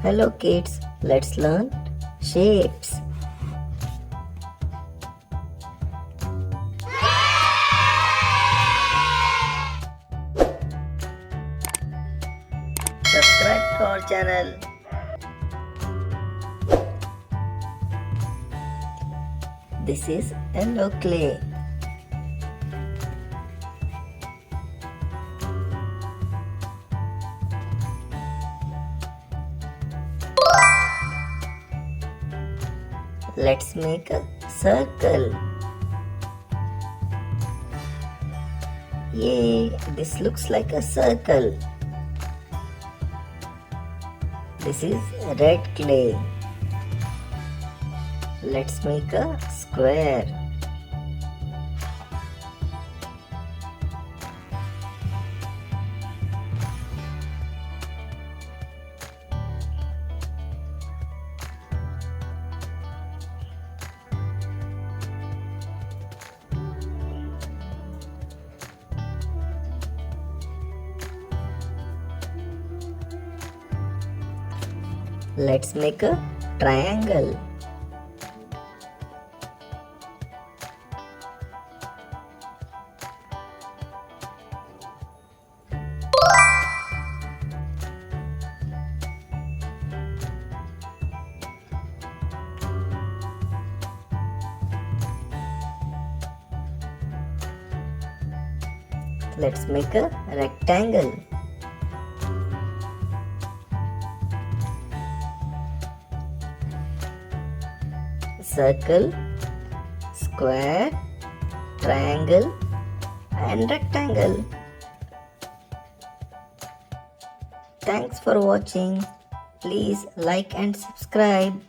Hello kids, let's learn shapes. Subscribe to our channel. This is yellow clay. Let's make a circle. Yay, this looks like a circle. This is red clay. Let's make a square. Let's make a triangle. Let's make a rectangle. Circle, square, triangle and rectangle. Thanks for watching. Please like and subscribe.